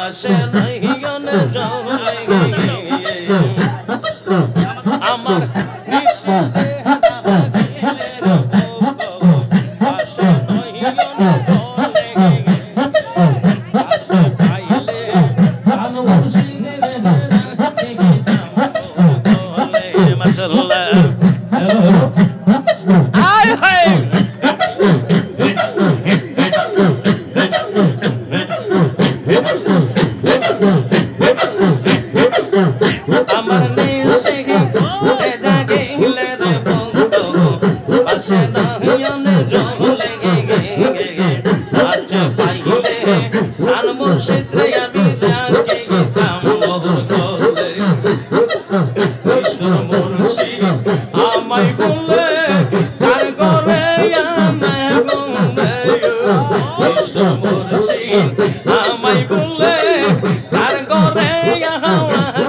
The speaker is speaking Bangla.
পাশে নয়ন জলে আমার নিঃশ্বাসে হারাইলে পাশে নয়ন জলে পাশে পাইলে প্রাণ মুর্শিদের রাখে গেতাম বলে মাশাআল্লাহ আয় হায় আমার নেশে ঘুরে জাগিলে রে বন্ধু পাশে নয়ন জলে আচ্ছা পাইলে প্রাণ মুর্শিদ রে আমি ডাকে গেতাম বলে কৃষ্ণ মুর্শিদ আমায় বলে তার করে আমায় বলে কৃষ্ণ মুর্শিদ আমায় বলে তার করে আমায়